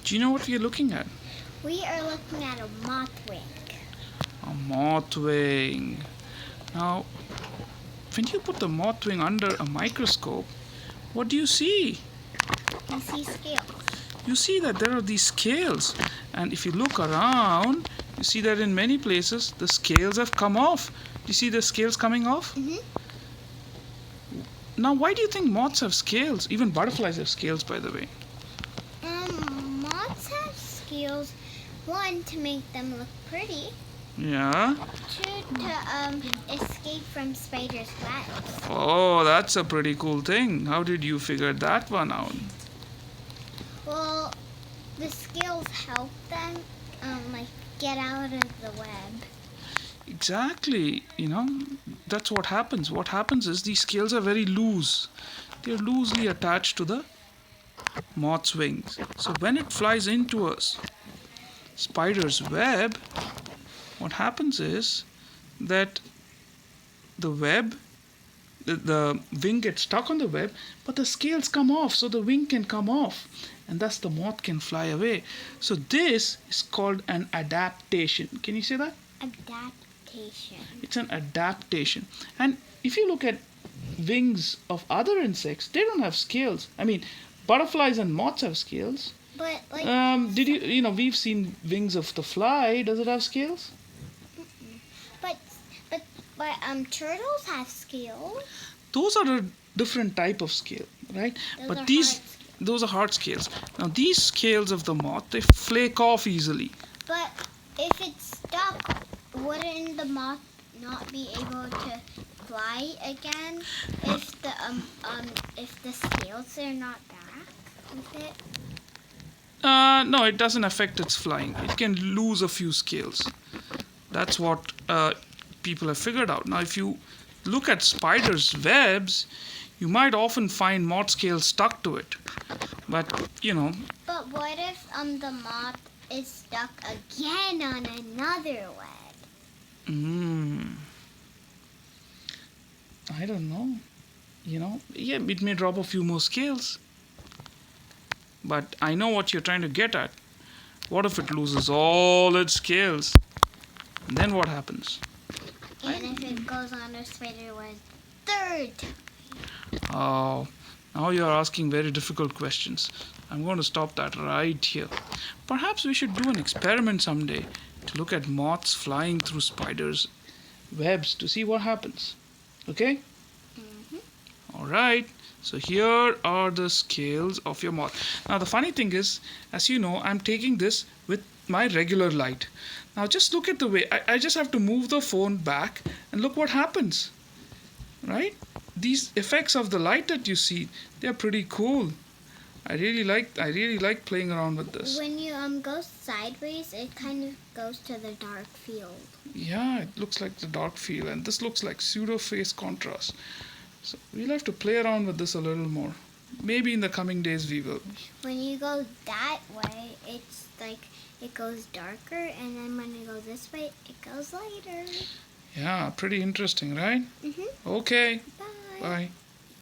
Do you know what we are looking at? We are looking at a moth wing. A moth wing. Now, when you put the moth wing under a microscope, what do you see? You see scales. You see that there are these scales, and if you look around, you see that in many places the scales have come off. Do you see the scales coming off? Now, why do you think moths have scales? Even butterflies have scales, by the way. Moths have scales. One, to make them look pretty. Yeah. Two, to escape from spiders' webs. Oh, that's a pretty cool thing. How did you figure that one out? Well, the scales help them, get out of the web. Exactly. That's what happens. What happens is these scales are very loose. They're loosely attached to the moth's wings. So when it flies into a spider's web, what happens is that the wing gets stuck on the web, but the scales come off, so the wing can come off, and thus the moth can fly away. So this is called an adaptation. Can you say that? Adaptation. It's an adaptation. And if you look at wings of other insects, they don't have scales. I mean, butterflies and moths have scales. But We've seen wings of the fly. Does it have scales? But turtles have scales. Those are a different type of scale, right? Those are hard scales. Now these scales of the moth, they flake off easily. But if it's stuck, wouldn't the moth not be able to fly again if the scales are not back with it? No, it doesn't affect its flying. It can lose a few scales. That's what people have figured out. Now, if you look at spiders' webs, you might often find moth scales stuck to it. But, But what if the moth is stuck again on another web? I don't know. Yeah, it may drop a few more scales. But I know what you're trying to get at. What if it loses all its scales? And then what happens? And if it goes on a spider web third time? Oh, now you're asking very difficult questions. I'm going to stop that right here. Perhaps we should do an experiment someday to look at moths flying through spiders' webs to see what happens. Okay? All right. So here are the scales of your moth. Now the funny thing is, as you know, I'm taking this with my regular light. Now just look at the way, I just have to move the phone back and look what happens. Right? These effects of the light that you see, they're pretty cool. I really like playing around with this. When you go sideways, it kind of goes to the dark field. Yeah, it looks like the dark field, and this looks like pseudo phase contrast. So we'll have to play around with this a little more. Maybe in the coming days we will. When you go that way, it's like it goes darker, and then when you go this way, it goes lighter. Yeah, pretty interesting, right? Mm-hmm. Okay. Bye. Bye.